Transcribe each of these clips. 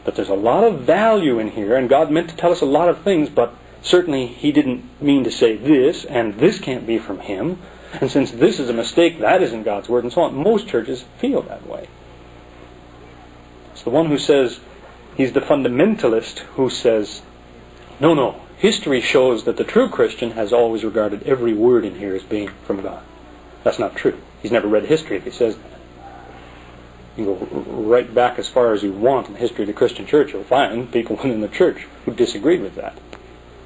But there's a lot of value in here, and God meant to tell us a lot of things, but certainly He didn't mean to say this, and this can't be from Him. And since this is a mistake, that isn't God's Word, and so on. Most churches feel that way. It's the one who says, he's the fundamentalist who says, no, history shows that the true Christian has always regarded every word in here as being from God. That's not true. He's never read history if he says that. You go right back as far as you want in the history of the Christian church, you'll find people within the church who disagreed with that.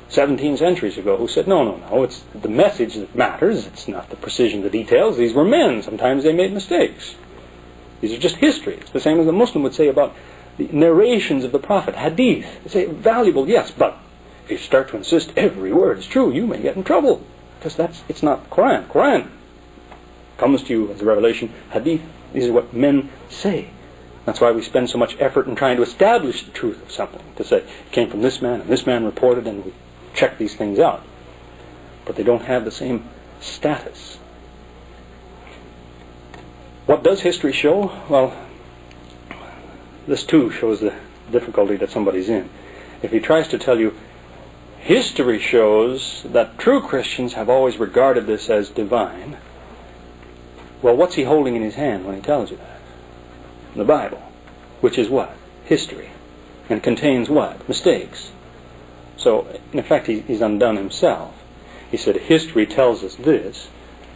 17 centuries ago, who said, no, it's the message that matters. It's not the precision of the details. These were men. Sometimes they made mistakes. These are just history. It's the same as the Muslim would say about the narrations of the Prophet, hadith. They say, valuable, yes, but if you start to insist every word is true, you may get in trouble. Because it's not Quran. Quran comes to you as a revelation. Hadith, these are what men say. That's why we spend so much effort in trying to establish the truth of something. To say, it came from this man, and this man reported, and we check these things out. But they don't have the same status. What does history show? Well, this too shows the difficulty that somebody's in. If he tries to tell you, history shows that true Christians have always regarded this as divine, well, what's he holding in his hand when he tells you that? The Bible, which is what? History. And contains what? Mistakes. So, in effect, he's undone himself. He said, history tells us this.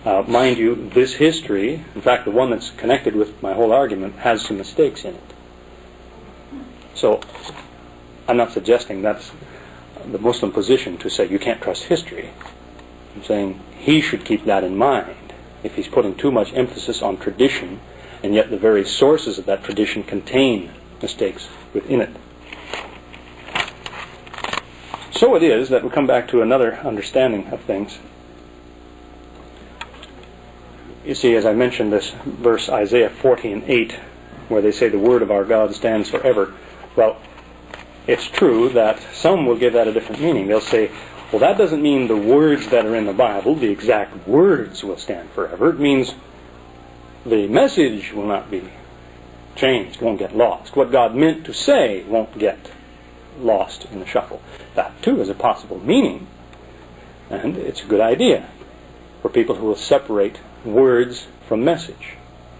Mind you, this history, in fact, the one that's connected with my whole argument, has some mistakes in it. So, I'm not suggesting that's the Muslim position to say you can't trust history. I'm saying he should keep that in mind if he's putting too much emphasis on tradition, and yet the very sources of that tradition contain mistakes within it. So it is that we come back to another understanding of things. You see, as I mentioned, this verse, Isaiah 40:8, where they say the word of our God stands forever. Well, it's true that some will give that a different meaning. They'll say, well, that doesn't mean the words that are in the Bible, the exact words, will stand forever. It means the message will not be changed, won't get lost. What God meant to say won't get lost in the shuffle. That, too, is a possible meaning. And it's a good idea for people who will separate words from message.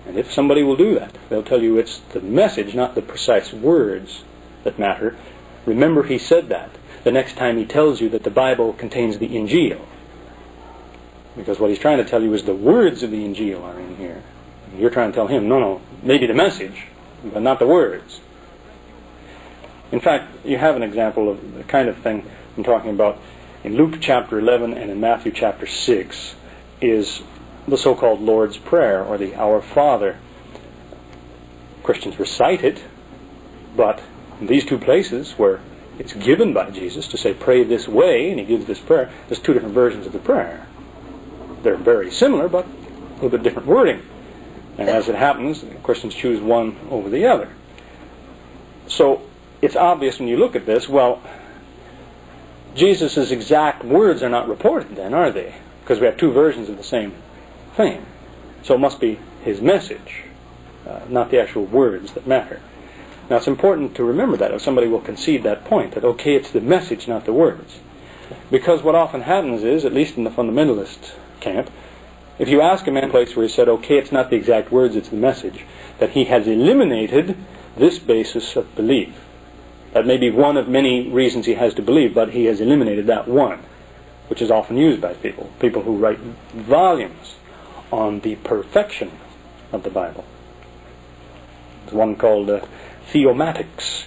And if somebody will do that, they'll tell you it's the message, not the precise words, that matter. Remember, he said that the next time he tells you that the Bible contains the Injil. Because what he's trying to tell you is the words of the Injil are in here. And you're trying to tell him, no, maybe the message, but not the words. In fact, you have an example of the kind of thing I'm talking about in Luke chapter 11 and in Matthew chapter 6 is the so-called Lord's Prayer, or the Our Father. Christians recite it, but in these two places where it's given by Jesus to say, pray this way, and he gives this prayer, there's two different versions of the prayer. They're very similar, but a little bit different wording. And as it happens, Christians choose one over the other. So, it's obvious when you look at this, well, Jesus' exact words are not reported then, are they? Because we have two versions of the same thing. So it must be his message, not the actual words that matter. Now it's important to remember that if somebody will concede that point, that okay, it's the message, not the words. Because what often happens is, at least in the fundamentalist camp, if you ask a man in a place where he said, okay, it's not the exact words, it's the message, that he has eliminated this basis of belief. That may be one of many reasons he has to believe, but he has eliminated that one, which is often used by people who write volumes on the perfection of the Bible. There's one called Theomatics,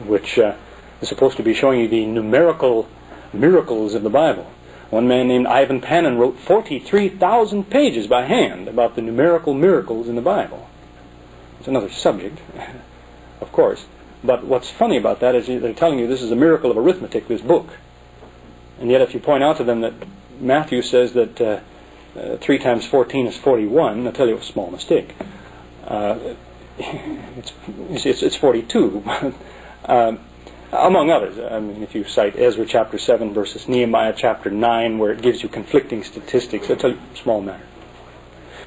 which is supposed to be showing you the numerical miracles of the Bible. One man named Ivan Panin wrote 43,000 pages by hand about the numerical miracles in the Bible. It's another subject, of course. But what's funny about that is they're telling you this is a miracle of arithmetic, this book. And yet if you point out to them that Matthew says that 3 times 14 is 41, they'll tell you a small mistake. It's 42. Among others. I mean, if you cite Ezra chapter 7 versus Nehemiah chapter 9, where it gives you conflicting statistics, they'll tell you a small matter.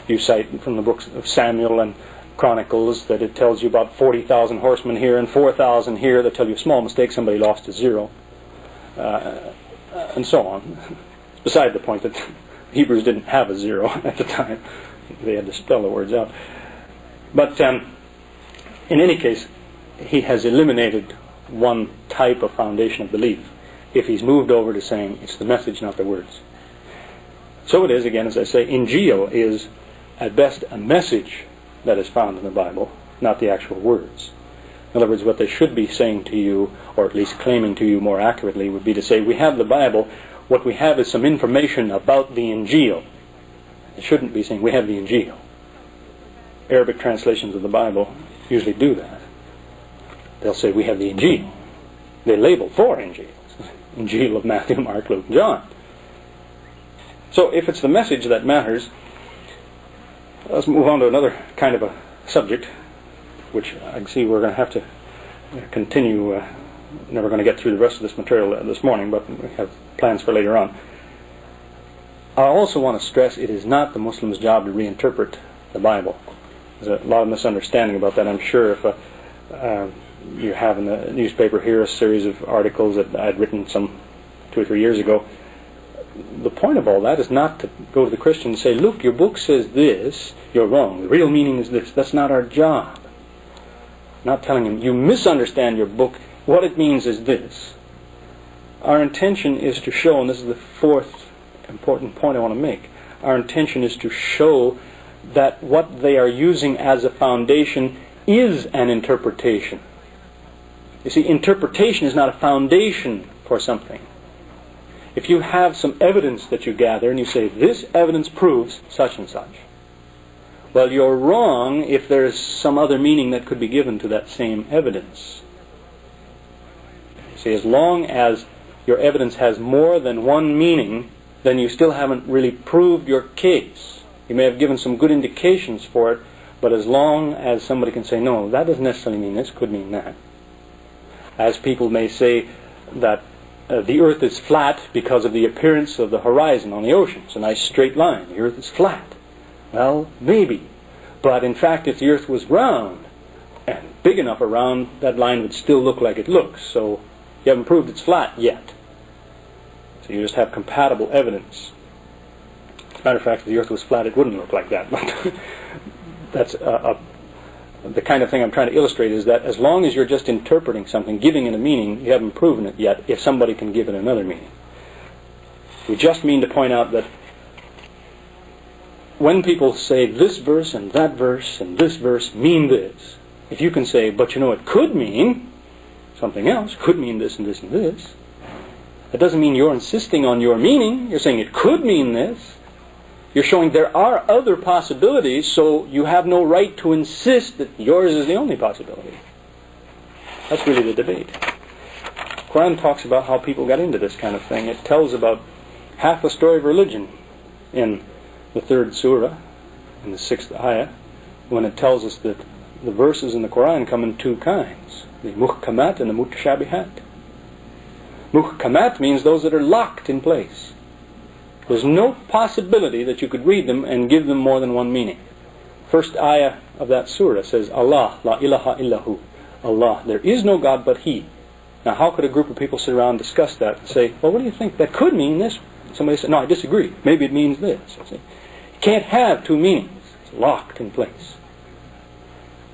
You cite from the books of Samuel and Chronicles that it tells you about 40,000 horsemen here and 4,000 here that tell you a small mistake, somebody lost a zero, and so on. It's beside the point that Hebrews didn't have a zero at the time. They had to spell the words out. But in any case, he has eliminated one type of foundation of belief if he's moved over to saying it's the message, not the words. So it is, again, as I say, Ingeo is at best a message that is found in the Bible, not the actual words. In other words, what they should be saying to you, or at least claiming to you more accurately, would be to say, we have the Bible, what we have is some information about the Ingeo. It shouldn't be saying, we have the Ingeo. Arabic translations of the Bible usually do that. They'll say, we have the Injil. They label four Injils. Injil of Matthew, Mark, Luke, and John. So if it's the message that matters, let's move on to another kind of a subject, which I can see we're going to have to continue. Never going to get through the rest of this material this morning, but we have plans for later on. I also want to stress it is not the Muslim's job to reinterpret the Bible. There's a lot of misunderstanding about that. I'm sure if you have in the newspaper here a series of articles that I'd written some 2 or 3 years ago. The point of all that is not to go to the Christian and say, look, your book says this, you're wrong. The real meaning is this. That's not our job. Not telling him, you misunderstand your book, what it means is this. Our intention is to show, and this is the fourth important point I want to make, our intention is to show that what they are using as a foundation is an interpretation. You see, interpretation is not a foundation for something. If you have some evidence that you gather and you say, this evidence proves such and such, well, you're wrong if there is some other meaning that could be given to that same evidence. See, as long as your evidence has more than one meaning, then you still haven't really proved your case. You may have given some good indications for it, but as long as somebody can say, no, that doesn't necessarily mean this, could mean that. As people may say that the earth is flat because of the appearance of the horizon on the ocean. It's a nice straight line. The earth is flat. Well, maybe. But in fact, if the earth was round and big enough around, that line would still look like it looks. So you haven't proved it's flat yet. So you just have compatible evidence. As a matter of fact, if the earth was flat, it wouldn't look like that. But that's the kind of thing I'm trying to illustrate is that as long as you're just interpreting something, giving it a meaning, you haven't proven it yet if somebody can give it another meaning. We just mean to point out that when people say this verse and this verse mean this, if you can say, but you know it could mean something else, could mean this and this and this, that doesn't mean you're insisting on your meaning. You're saying it could mean this. You're showing there are other possibilities, so you have no right to insist that yours is the only possibility. That's really the debate. The Quran talks about how people got into this kind of thing. It tells about half the story of religion in the 3rd surah, in the 6th ayah, when it tells us that the verses in the Quran come in two kinds, the muhkamat and the mutashabihat. Muhkamat means those that are locked in place. There's no possibility that you could read them and give them more than one meaning. First ayah of that surah says, Allah, la ilaha illahu. Allah, there is no God but He. Now how could a group of people sit around and discuss that and say, well, what do you think? That could mean this. Somebody said, no, I disagree. Maybe it means this. You can't have two meanings. It's locked in place.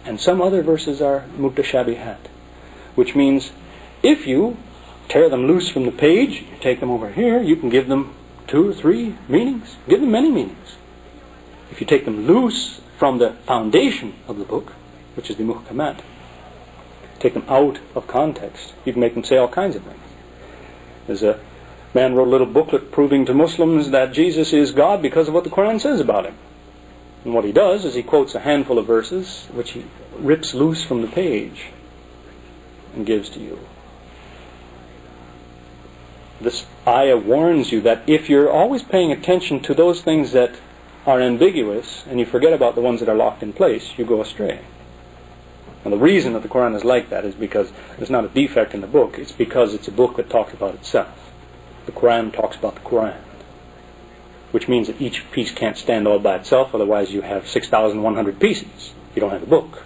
And some other verses are mutashabihat, which means if you tear them loose from the page, you take them over here, you can give them 2 or 3 meanings. Give them many meanings. If you take them loose from the foundation of the book, which is the muhkamat, take them out of context, you can make them say all kinds of things. There's a man wrote a little booklet proving to Muslims that Jesus is God because of what the Quran says about Him. And what he does is he quotes a handful of verses which he rips loose from the page and gives to you. This ayah warns you that if you're always paying attention to those things that are ambiguous and you forget about the ones that are locked in place, you go astray. And the reason that the Quran is like that is because there's not a defect in the book. It's because it's a book that talks about itself. The Quran talks about the Quran, which means that each piece can't stand all by itself, otherwise you have 6,100 pieces. You don't have the book.